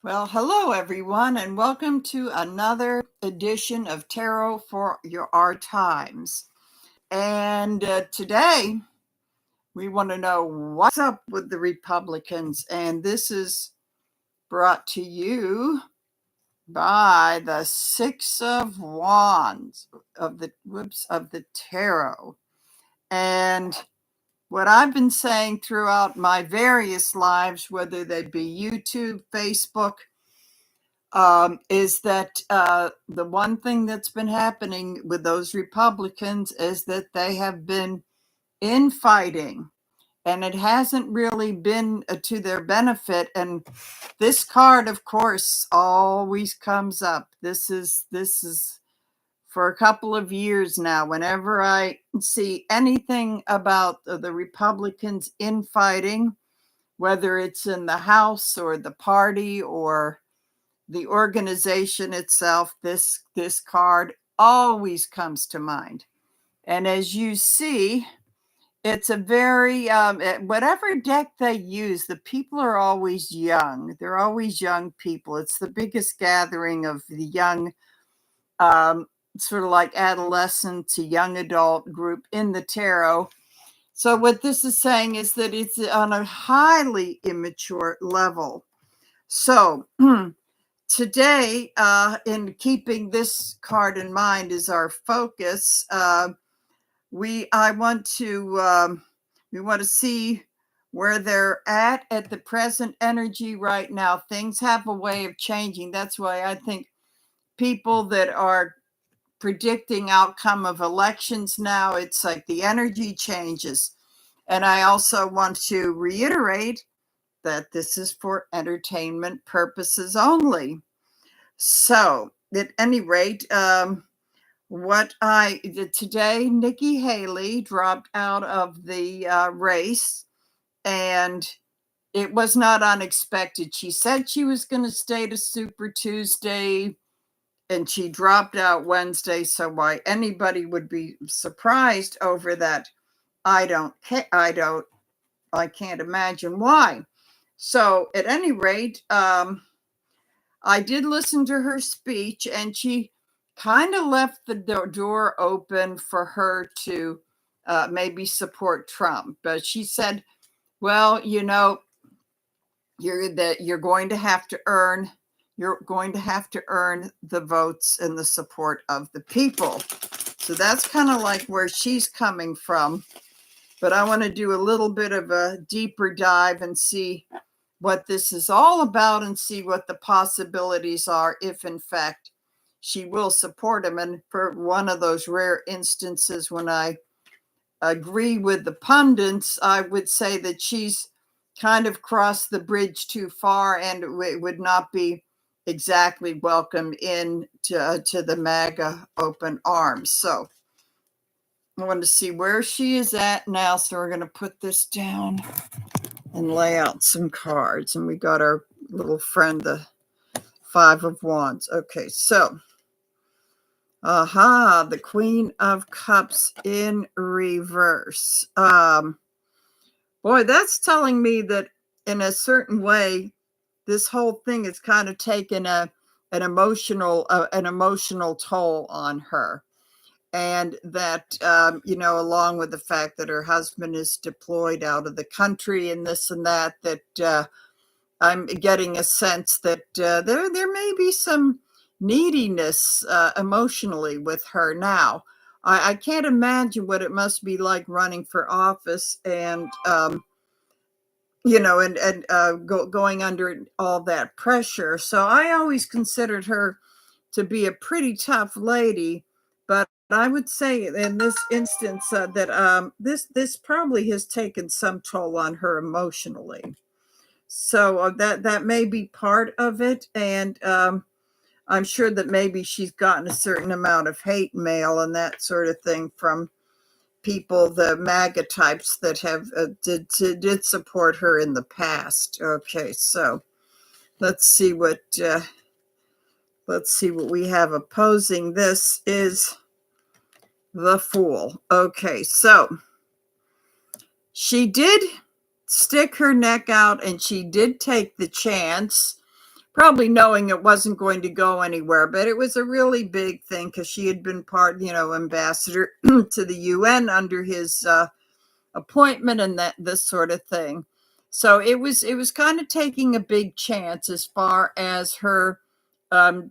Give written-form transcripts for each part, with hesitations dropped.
Well, hello everyone, and welcome to another edition of Tarot for Our Times. And today we want to know what's up with the Republicans, and this is brought to you by the Six of Wands of the Tarot. And what I've been saying throughout my various lives, whether they be YouTube, Facebook, is that the one thing that's been happening with those Republicans is that they have been infighting, and it hasn't really been to their benefit. And this card, of course, always comes up. This is for a couple of years now. Whenever I see anything about the Republicans infighting, whether it's in the House or the party or the organization itself, this card always comes to mind. And as you see, it's a very whatever deck they use, the people are always young. They're always young people. It's the biggest gathering of the young, sort of like adolescent to young adult group in the tarot. So what this is saying is that it's on a highly immature level. So today, in keeping this card in mind is our focus. We want to see where they're at the present energy right now. Things have a way of changing. That's why I think people that are predicting outcome of elections now, it's like the energy changes. And I also want to reiterate that this is for entertainment purposes only. So, at any rate, what I did today, Nikki Haley dropped out of the race, and it was not unexpected. She said she was going to stay to Super Tuesday, and she dropped out Wednesday. So why anybody would be surprised over that, I can't imagine why. So at any rate, I did listen to her speech, and she kind of left the door open for her to maybe support Trump. But she said, well, you're going to have to earn the votes and the support of the people. So that's kind of like where she's coming from. But I want to do a little bit of a deeper dive and see what this is all about and see what the possibilities are if in fact she will support him. And for one of those rare instances when I agree with the pundits, I would say that she's kind of crossed the bridge too far, and it would not be exactly welcome in to the MAGA open arms. So I want to see where she is at now. So we're going to put this down and lay out some cards. And we got our little friend, the Five of Wands. Okay, so, the Queen of Cups in reverse. Boy, that's telling me that in a certain way, this whole thing has kind of taken an emotional toll on her. And that, along with the fact that her husband is deployed out of the country and this and that, I'm getting a sense that there may be some neediness emotionally with her now. I can't imagine what it must be like running for office and, going under all that pressure. So I always considered her to be a pretty tough lady, but I would say in this instance that this probably has taken some toll on her emotionally. So that may be part of it, and I'm sure that maybe she's gotten a certain amount of hate mail and that sort of thing from people, the MAGA types that have did support her in the past. Okay, so let's see what we have opposing. This is the Fool. Okay, so she did stick her neck out and she did take the chance, probably knowing it wasn't going to go anywhere, but it was a really big thing because she had been ambassador to the UN under his appointment and that this sort of thing. So it was kind of taking a big chance as far as her.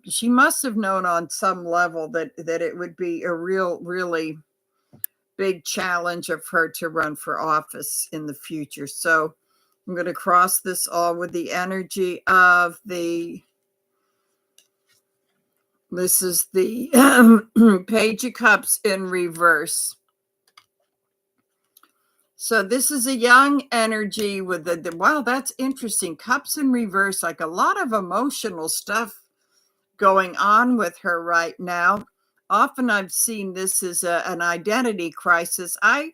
She must have known on some level that it would be a really big challenge of her to run for office in the future. So I'm going to cross this all with the energy of the. This is the Page of Cups in reverse. So this is a young energy with wow, that's interesting. Cups in reverse, like a lot of emotional stuff going on with her right now. Often I've seen this as an identity crisis. I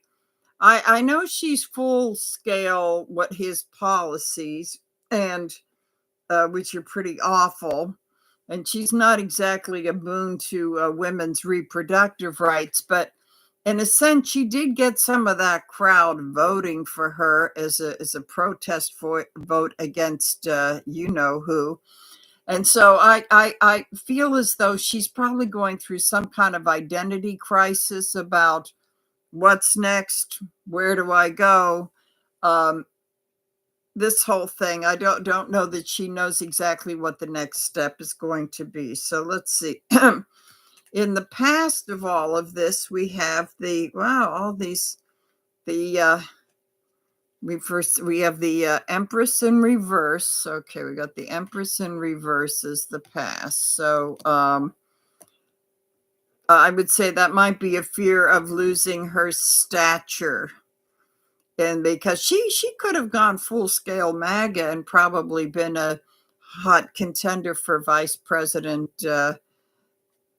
know she's full scale what his policies and which are pretty awful. And she's not exactly a boon to women's reproductive rights, but in a sense, she did get some of that crowd voting for her as a protest vote against you know who. And so I feel as though she's probably going through some kind of identity crisis about what's next, where do I go, this whole thing. I don't know that she knows exactly what the next step is going to be. So let's see. In the past of all of this, we have all these we have the Empress in reverse. Okay, we got the Empress in reverse as the past. So I would say that might be a fear of losing her stature. And because she could have gone full scale MAGA and probably been a hot contender for vice president,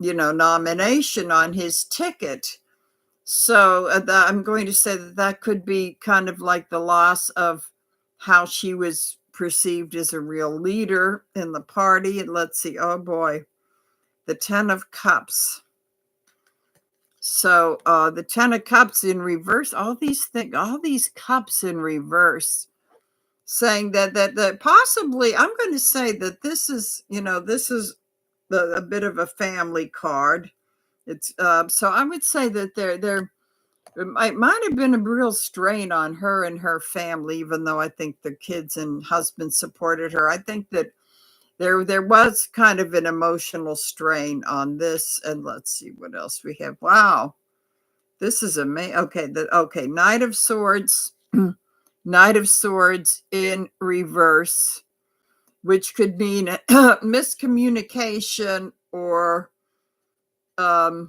nomination on his ticket. So I'm going to say that could be kind of like the loss of how she was perceived as a real leader in the party. And let's see, oh boy, the 10 of Cups. So the 10 of Cups in reverse, all these cups in reverse, saying that possibly, I'm going to say that this is a bit of a family card. It's so I would say that there it might have been a real strain on her and her family, even though I think the kids and husband supported her. I think that there was kind of an emotional strain on this. And let's see what else we have. Wow. This is amazing. Okay, Knight of Swords, Knight of Swords in reverse, which could mean miscommunication or kind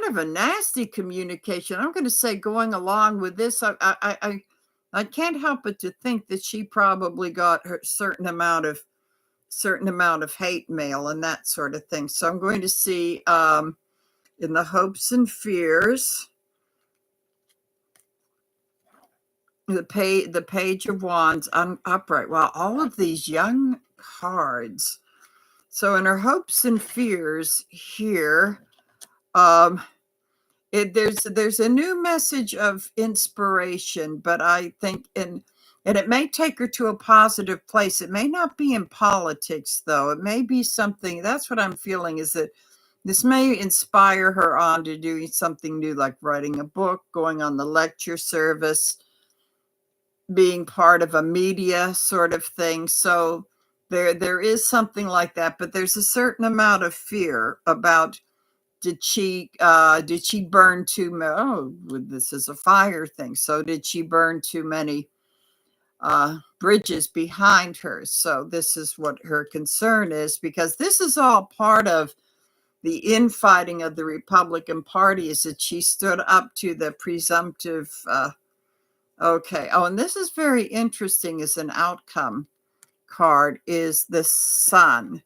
of a nasty communication. I'm going to say, going along with this, I can't help but to think that she probably got her certain amount of hate mail and that sort of thing. So I'm going to see in the hopes and fears, the Page of Wands upright. Wow, all of these young cards. So in her hopes and fears here, there's a new message of inspiration, but I think and it may take her to a positive place. It may not be in politics, though. It may be something. That's what I'm feeling, is that this may inspire her on to doing something new, like writing a book, going on the lecture service, being part of a media sort of thing. So there is something like that, but there's a certain amount of fear about, did she burn too many? Oh, this is a fire thing. So did she burn too many bridges behind her? So this is what her concern is, because this is all part of the infighting of the Republican Party, is that she stood up to the presumptive. Okay. Oh, and this is very interesting as an outcome card, is the Sun.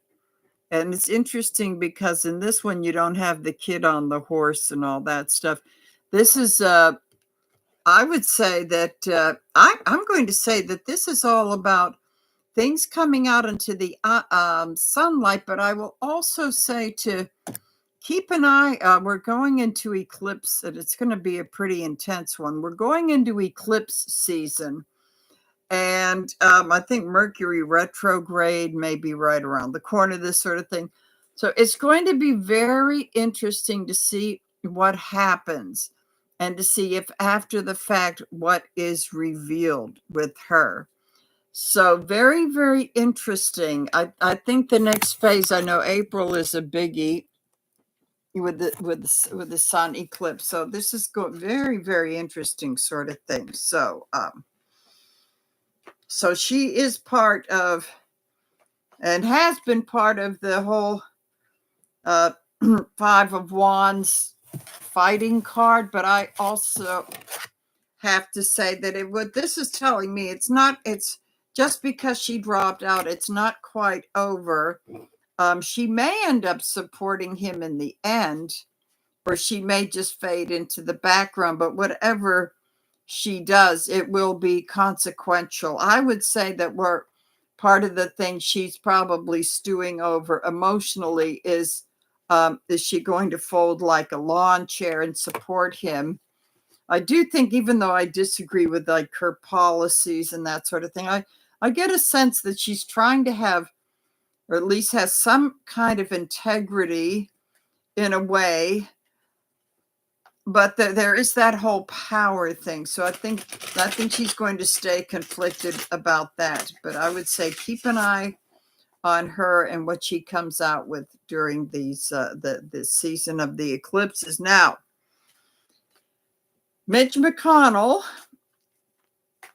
And it's interesting because in this one, you don't have the kid on the horse and all that stuff. This is, I would say that I'm going to say that this is all about things coming out into the sunlight. But I will also say to keep an eye. We're going into eclipse, and it's going to be a pretty intense one. We're going into eclipse season. And I think Mercury retrograde may be right around the corner, this sort of thing. So it's going to be very interesting to see what happens and to see if after the fact what is revealed with her. So very, very interesting. I think the next phase, I know April is a biggie with the sun eclipse. So this is very, very interesting sort of thing. So she is part of and has been part of the whole uh, Five of Wands fighting card. But I also have to say that what this is telling me, it's just because she dropped out, it's not quite over. She may end up supporting him in the end, or she may just fade into the background. But whatever she does, it will be consequential. I would say that we're part of the thing she's probably stewing over emotionally is she going to fold like a lawn chair and support him? I do think, even though I disagree with like her policies and that sort of thing, I get a sense that she's trying to have, or at least has some kind of integrity in a way, but there is that whole power thing. So I think she's going to stay conflicted about that. But I would say keep an eye on her and what she comes out with during these the season of the eclipses. Now, Mitch McConnell,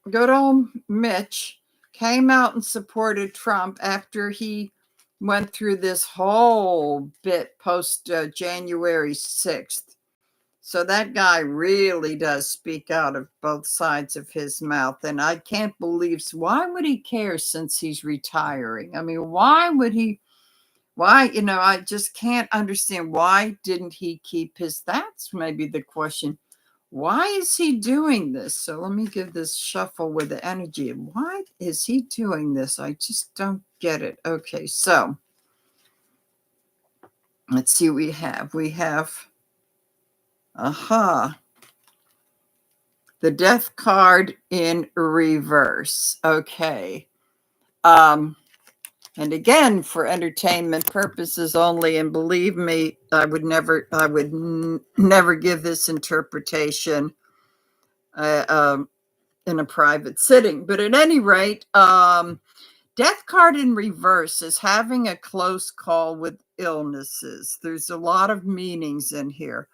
good old Mitch, came out and supported Trump after he went through this whole bit post January 6th. So that guy really does speak out of both sides of his mouth. And I can't believe, why would he care since he's retiring? I mean, why would he? Why, I just can't understand. Why didn't he keep that's maybe the question. Why is he doing this? So let me give this shuffle with the energy. Why is he doing this? I just don't get it. Okay, so let's see what we have. We have, the death card in reverse. Okay. And again, for entertainment purposes only, and believe me, I would never give this interpretation in a private sitting. But at any rate, death card in reverse is having a close call with illnesses. There's a lot of meanings in here.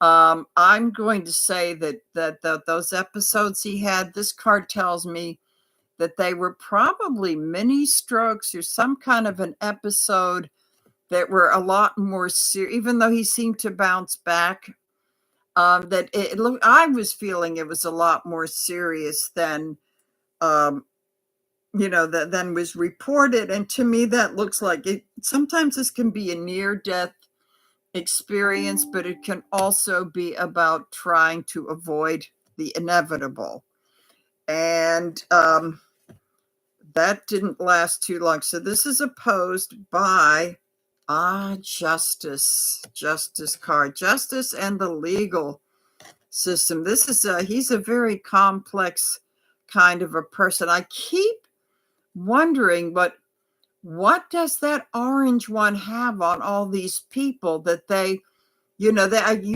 I'm going to say that those episodes he had, this card tells me that they were probably mini strokes or some kind of an episode that were a lot more serious, even though he seemed to bounce back. That I was feeling it was a lot more serious than, than was reported. And to me, that looks like it. Sometimes this can be a near-death experience, but it can also be about trying to avoid the inevitable. And that didn't last too long. So this is opposed by justice card, justice and the legal system. This is he's a very complex kind of a person. I keep wondering what does that orange one have on all these people that they, you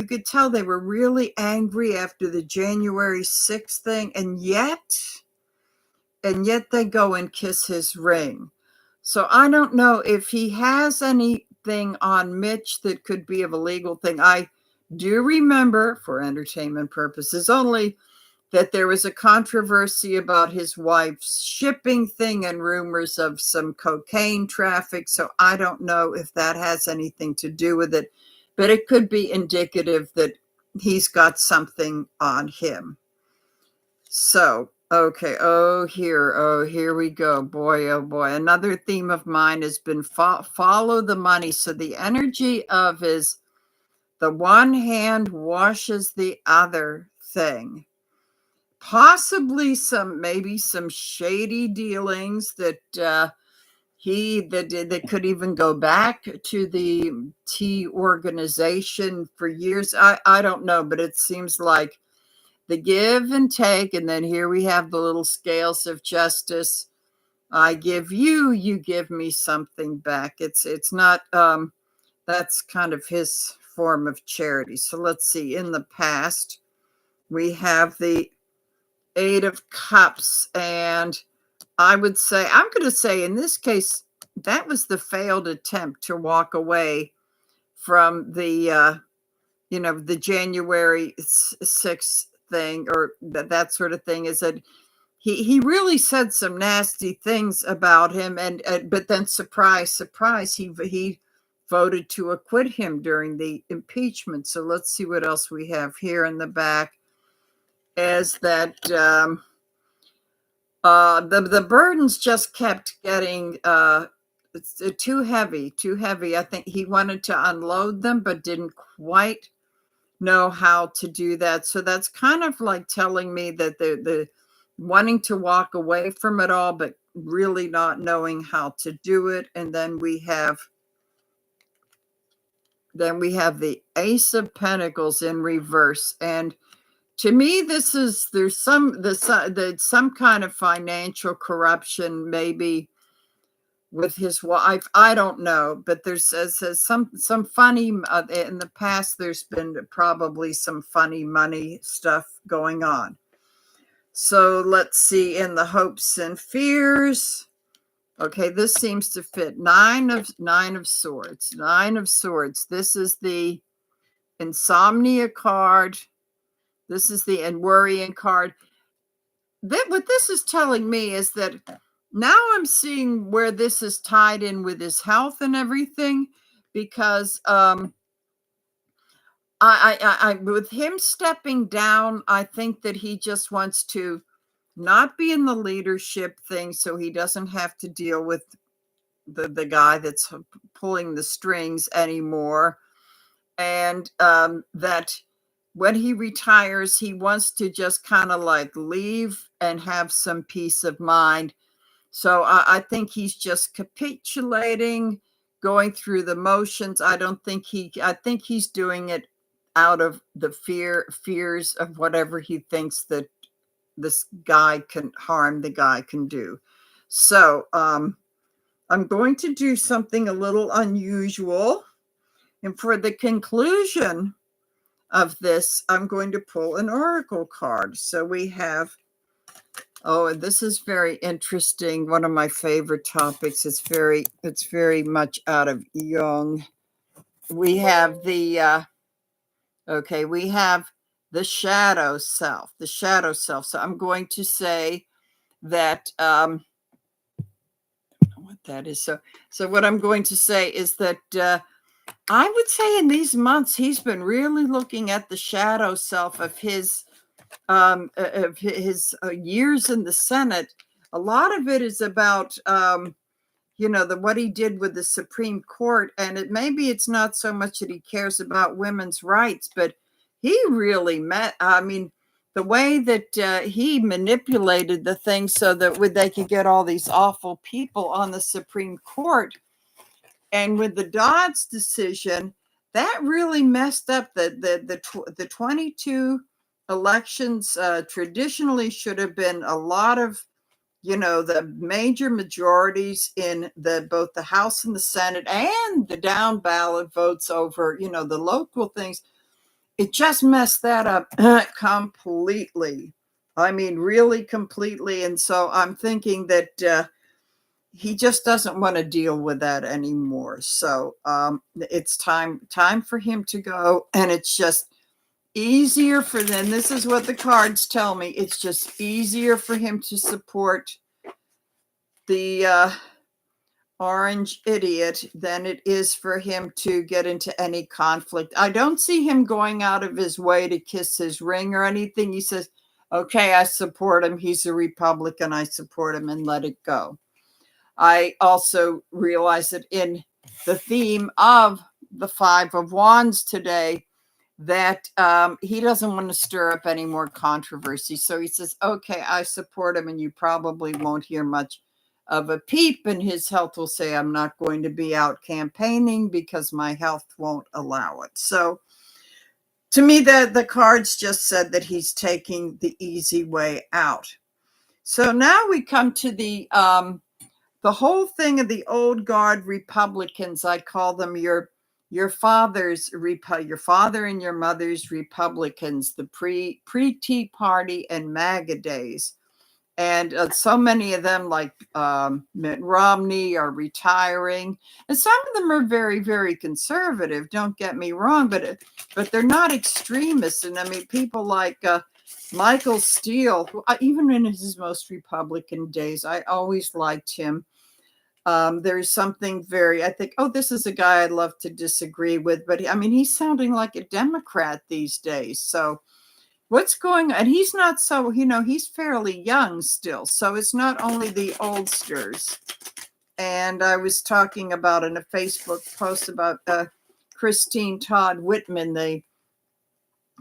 could tell they were really angry after the January 6th thing, and yet they go and kiss his ring. So I don't know if he has anything on Mitch that could be of a legal thing. I do remember, for entertainment purposes only, that there was a controversy about his wife's shipping thing and rumors of some cocaine traffic. So I don't know if that has anything to do with it, but it could be indicative that he's got something on him. So, okay. Here we go. Boy, oh boy. Another theme of mine has been follow the money. So the energy of the one hand washes the other thing. Possibly maybe some shady dealings that that could even go back to the T organization for years. I don't know, but it seems like the give and take. And then here we have the little scales of justice. I give you, you give me something back. It's not, that's kind of his form of charity. So let's see, in the past, we have the Eight of Cups. And I would say, I'm going to say in this case, that was the failed attempt to walk away from the, the January 6th thing, or that sort of thing. Is that he really said some nasty things about him, and but then surprise, surprise, he voted to acquit him during the impeachment. So let's see what else we have here in the back. Is that the burdens just kept getting too heavy, too heavy. I think he wanted to unload them, but didn't quite know how to do that. So that's kind of like telling me that the wanting to walk away from it all, but really not knowing how to do it. And then we have the Ace of Pentacles in reverse. And to me, there's some kind of financial corruption, maybe with his wife. I don't know, but there's some funny in the past. There's been probably some funny money stuff going on. So let's see, in the hopes and fears. Okay, this seems to fit. Nine of Swords. Nine of Swords. This is the insomnia card. This is the worrying card. What this is telling me is that now I'm seeing where this is tied in with his health and everything, because I with him stepping down, I think that he just wants to not be in the leadership thing, so he doesn't have to deal with the guy that's pulling the strings anymore. And that when he retires, he wants to just kind of like leave and have some peace of mind. So I think he's just capitulating, going through the motions. I think he's doing it out of the fears of whatever he thinks that this guy can harm, the guy can do. So I'm going to do something a little unusual. And for the conclusion of this, I'm going to pull an oracle card. So we have, this is very interesting. One of my favorite topics. It's very much out of Jung. We have the, we have the shadow self, So I'm going to say that, what that is. So what I'm going to say is that, I would say in these months, he's been really looking at the shadow self of his years in the Senate. A lot of it is about, what he did with the Supreme Court. And maybe it's not so much that he cares about women's rights, but he really the way that he manipulated the thing so that they could get all these awful people on the Supreme Court. And with the Dodd's decision, that really messed up the 22 elections. Traditionally should have been a lot of, the major majorities in both the House and the Senate, and the down ballot votes over, the local things. It just messed that up completely. I mean, really completely. And so I'm thinking that he just doesn't want to deal with that anymore. So it's time for him to go. And it's just easier for them. This is what the cards tell me. It's just easier for him to support the orange idiot than it is for him to get into any conflict. I don't see him going out of his way to kiss his ring or anything. He says, okay, I support him. He's a Republican. I support him, and let it go. I also realize that in the theme of the Five of Wands today, that he doesn't want to stir up any more controversy. So he says, okay, I support him, and you probably won't hear much of a peep. And his health will say, I'm not going to be out campaigning because my health won't allow it. So To me, the cards just said that he's taking the easy way out. So now we come to the whole thing of the old guard Republicans. I call them your father and your mother's Republicans, the pre Tea Party and MAGA days. And so many of them, like Mitt Romney, are retiring, and some of them are very, very conservative. Don't get me wrong, but they're not extremists. And I mean, people like Michael Steele, who even in his most Republican days, I always liked him. There's something I think, oh, this is a guy I'd love to disagree with, but I mean, he's sounding like a Democrat these days. So what's going on? And he's not so, he's fairly young still. So it's not only the oldsters. And I was talking about in a Facebook post about Christine Todd Whitman, the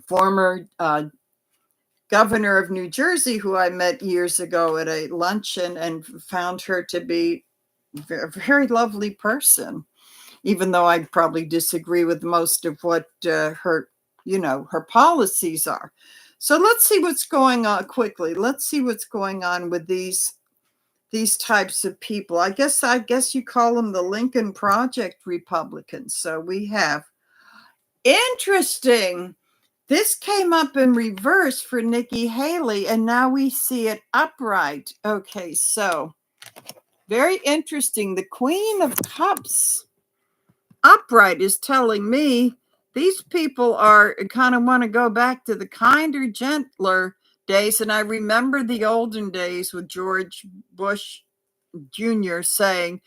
former governor of New Jersey, who I met years ago at a luncheon, and found her to be a very lovely person, even though I probably disagree with most of what her policies are. So let's see what's going on quickly. Let's see what's going on with these types of people. I guess you call them the Lincoln Project Republicans. So we have, interesting, this came up in reverse for Nikki Haley, and now we see it upright. Okay, so very interesting. The Queen of Cups upright is telling me these people are kind of want to go back to the kinder, gentler days. And I remember the olden days with George Bush Jr. saying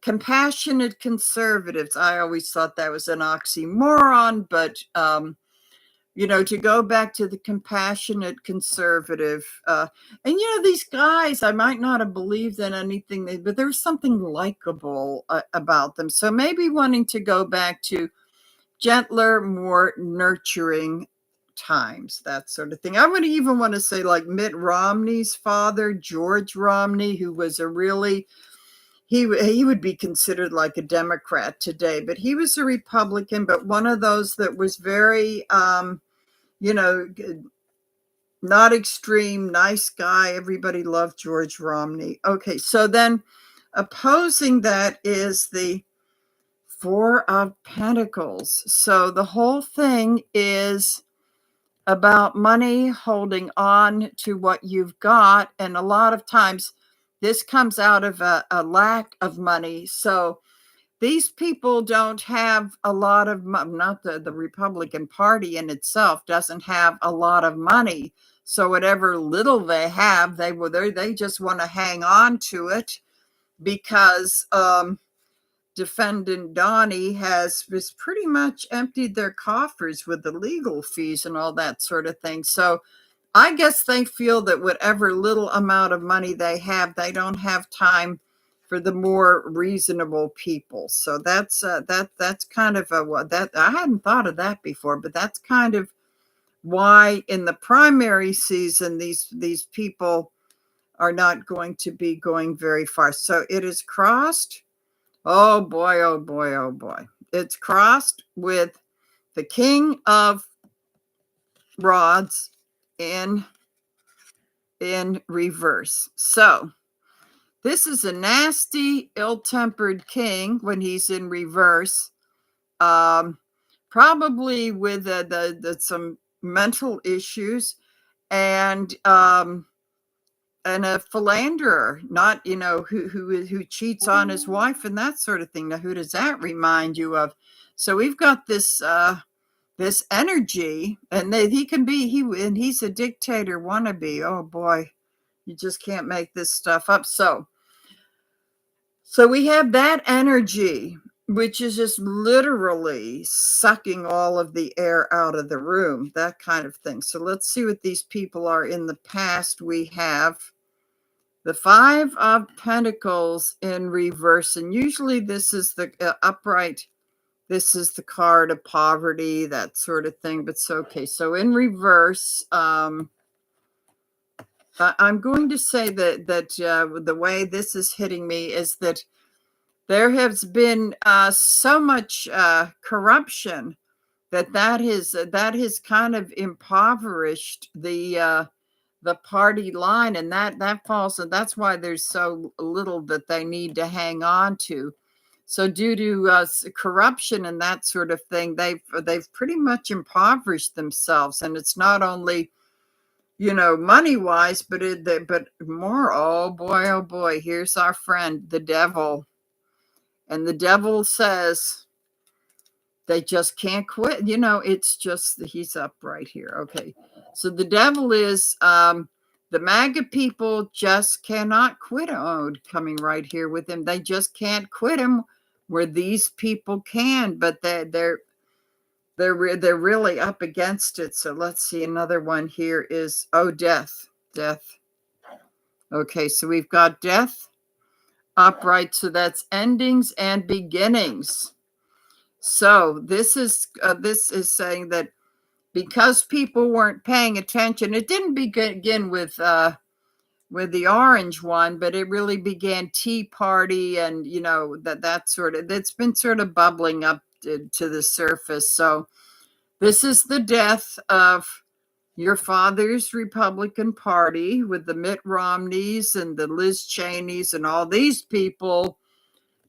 compassionate conservatives. I always thought that was an oxymoron, but to go back to the compassionate conservative. And, these guys, I might not have believed in anything, but there was something likable about them. So maybe wanting to go back to gentler, more nurturing times, that sort of thing. I would even want to say like Mitt Romney's father, George Romney, who was a really, he would be considered like a Democrat today, but he was a Republican, but one of those that was very, not extreme, nice guy. Everybody loved George Romney. Okay, so then opposing that is the Four of Pentacles. So the whole thing is about money, holding on to what you've got. And a lot of times this comes out of a lack of money. So these people don't have a lot of money. Not the Republican Party in itself doesn't have a lot of money. So whatever little they have, they just want to hang on to it because Defendant Donnie has pretty much emptied their coffers with the legal fees and all that sort of thing. So I guess they feel that whatever little amount of money they have, they don't have time for the more reasonable people. So that's kind of that I hadn't thought of that before, but that's kind of why in the primary season these people are not going to be going very far. So it is crossed. Oh boy, oh boy, oh boy. It's crossed with the King of Rods in reverse. So this is a nasty, ill-tempered king when he's in reverse. Probably with some mental issues and a philanderer, not who cheats on his wife and that sort of thing. Now, who does that remind you of? So we've got this this energy, and he's a dictator wannabe. Oh boy, you just can't make this stuff up. So we have that energy, which is just literally sucking all of the air out of the room, that kind of thing. So let's see what these people are in the past. We have the Five of Pentacles in reverse, and usually this is the upright. This is the card of poverty, that sort of thing, but it's okay. So in reverse, I'm going to say that the way this is hitting me is that there has been so much corruption that has kind of impoverished the party line, and that falls, and that's why there's so little that they need to hang on to. So due to corruption and that sort of thing, they've pretty much impoverished themselves, and it's not only, money wise, but but more. Oh boy, here's our friend, the devil, and the devil says they just can't quit. It's just, he's up right here. Okay, so the devil is the MAGA people just cannot quit him. Oh, coming right here with him, they just can't quit him, where these people can, but they're really up against it. So let's see, another one here is, death. Okay, so we've got death upright, so that's endings and beginnings. So this is saying that because people weren't paying attention, it didn't begin with the orange one, but it really began Tea Party, and that's been sort of bubbling up to the surface. So this is the death of your father's Republican Party, with the Mitt Romneys and the Liz Cheneys and all these people,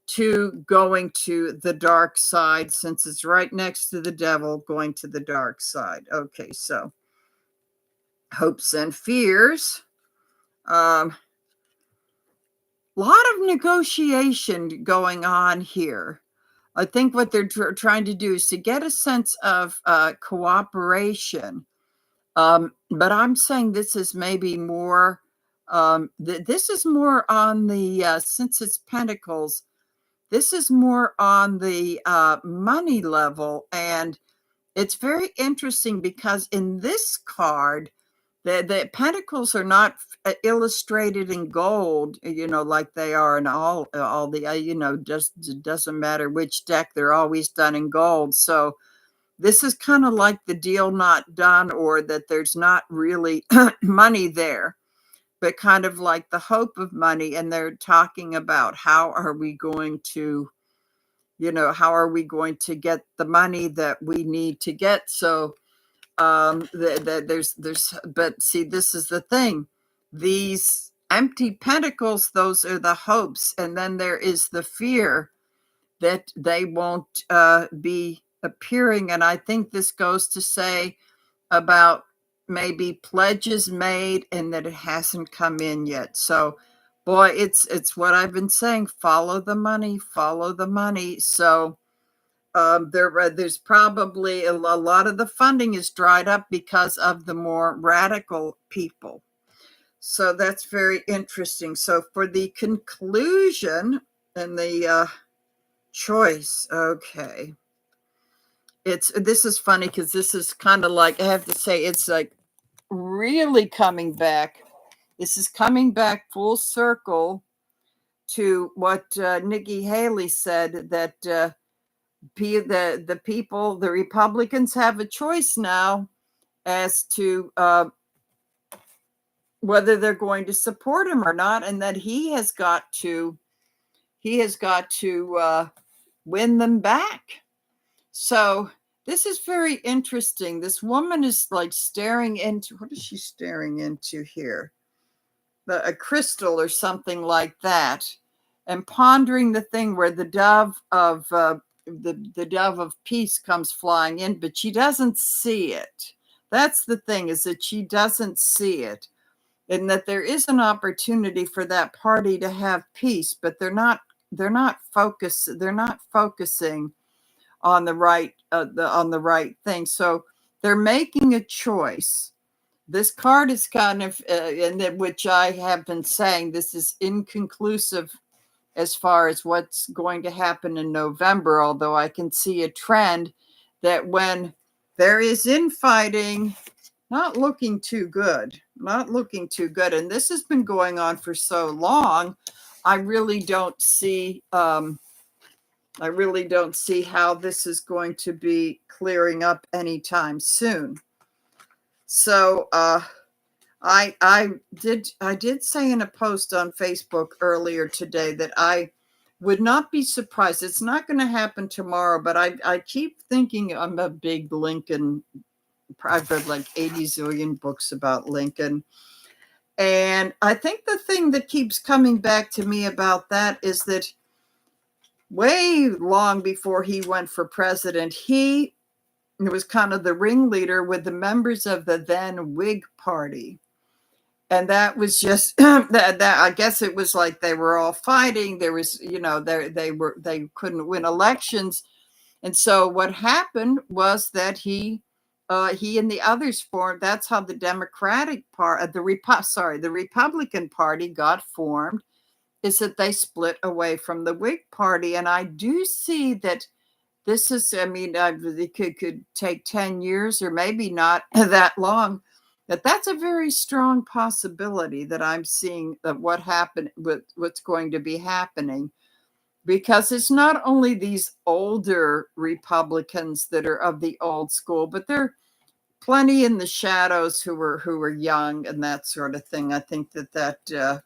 to going to the dark side, since it's right next to the devil, going to the dark side. Okay, so hopes and fears. Lot of negotiation going on here. I think what they're trying to do is to get a sense of cooperation. But I'm saying this is maybe more, this is more on the, since it's Pentacles, this is more on the money level. And it's very interesting because in this card, the pentacles are not illustrated in gold, like they are in all the, just doesn't matter which deck, they're always done in gold. So this is kind of like the deal not done, or that there's not really money there, but kind of like the hope of money. And they're talking about how are we going to get the money that we need to get. So there's but see, this is the thing, these empty pentacles, those are the hopes, and then there is the fear that they won't be appearing. And I think this goes to say about maybe pledges made and that it hasn't come in yet. So boy, it's what I've been saying, follow the money. So there's probably a lot of the funding is dried up because of the more radical people. So that's very interesting. So for the conclusion and the choice, okay, this is funny because this is kind of like, I have to say, it's like really coming back. This is coming back full circle to what Nikki Haley said, that the people, the Republicans, have a choice now as to whether they're going to support him or not, and that he has got to win them back. So this is very interesting. This woman is like staring into, what is she staring into here? A crystal or something like that, and pondering the thing where the dove of the dove of peace comes flying in, but she doesn't see it. That's the thing, is that she doesn't see it, and that there is an opportunity for that party to have peace, but they're not focusing on the right thing. So they're making a choice. This card is kind of, which I have been saying, this is inconclusive as far as what's going to happen in November, although I can see a trend that when there is infighting, not looking too good. And this has been going on for so long, I really don't see how this is going to be clearing up anytime soon. So I did say in a post on Facebook earlier today that I would not be surprised. It's not going to happen tomorrow, but I keep thinking I'm a big Lincoln. I've read like 80 zillion books about Lincoln. And I think the thing that keeps coming back to me about that is that way long before he went for president, he was kind of the ringleader with the members of the then Whig Party. And that was just that I guess it was like they were all fighting. There was, they couldn't win elections. And so what happened was that he and the others formed. That's how the Democratic part, the Republican Party got formed, is that they split away from the Whig Party. And I do see that this is, it could take 10 years or maybe not that long. That's a very strong possibility that I'm seeing of what happened with what's going to be happening. Because it's not only these older Republicans that are of the old school, but there are plenty in the shadows who were young and that sort of thing. I think that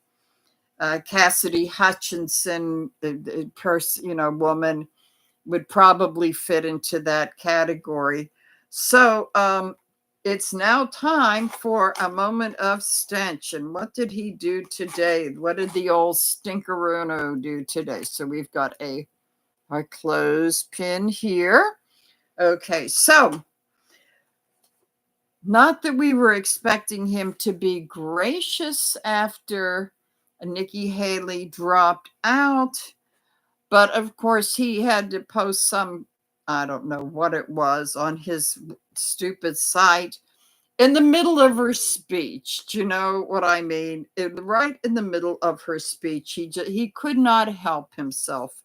Cassidy Hutchinson, woman, would probably fit into that category. So it's now time for a moment of stench. And what did he do today? What did the old stinkeruno do today? So we've got our clothespin here. Okay, so not that we were expecting him to be gracious after Nikki Haley dropped out, but of course he had to post some, I don't know what it was, on his stupid site in the middle of her speech. Do you know what I mean? Right in the middle of her speech, he could not help himself.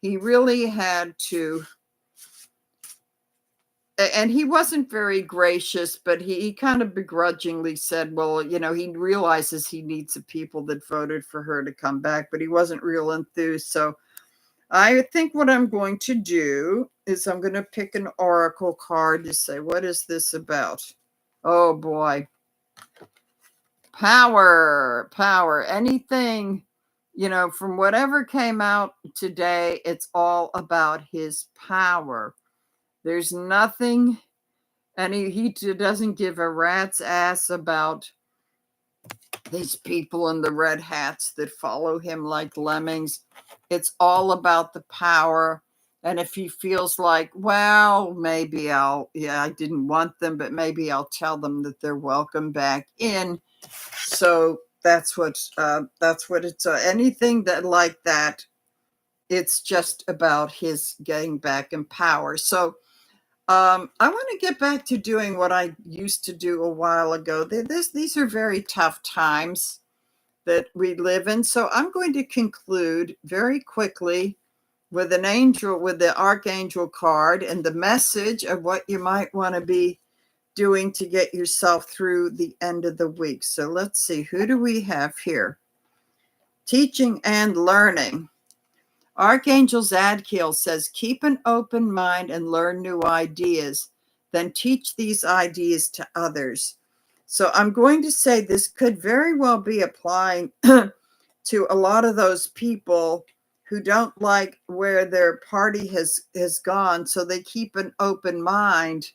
He really had to, and he wasn't very gracious, but he kind of begrudgingly said, well, he realizes he needs the people that voted for her to come back, but he wasn't real enthused. So I think what I'm going to do is I'm going to pick an oracle card to say, what is this about? Oh boy. Power. Anything, from whatever came out today, it's all about his power. There's nothing, and he doesn't give a rat's ass about these people in the red hats that follow him like lemmings. It's all about the power. And if he feels like, well, maybe I didn't want them, but maybe I'll tell them that they're welcome back in. So that's what it's anything that like that. It's just about his getting back in power. So I want to get back to doing what I used to do a while ago. These are very tough times that we live in. So I'm going to conclude very quickly with the archangel card and the message of what you might want to be doing to get yourself through the end of the week. So let's see, who do we have here? Teaching and learning. Archangel Zadkiel says, keep an open mind and learn new ideas, then teach these ideas to others. So I'm going to say this could very well be applying to a lot of those people who don't like where their party has gone. So they keep an open mind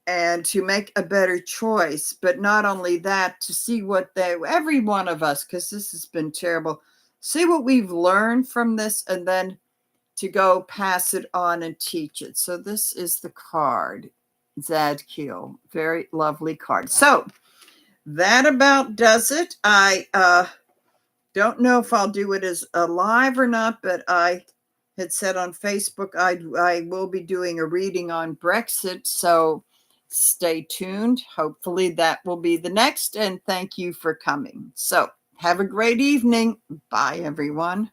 and to make a better choice. But not only that, to see every one of us, because this has been terrible, see what we've learned from this, and then to go pass it on and teach it. So this is the card, Zadkiel. Very lovely card. So that about does it. I don't know if I'll do it as a live or not, but I had said on Facebook I will be doing a reading on Brexit. So stay tuned. Hopefully that will be the next. And thank you for coming. So have a great evening. Bye, everyone.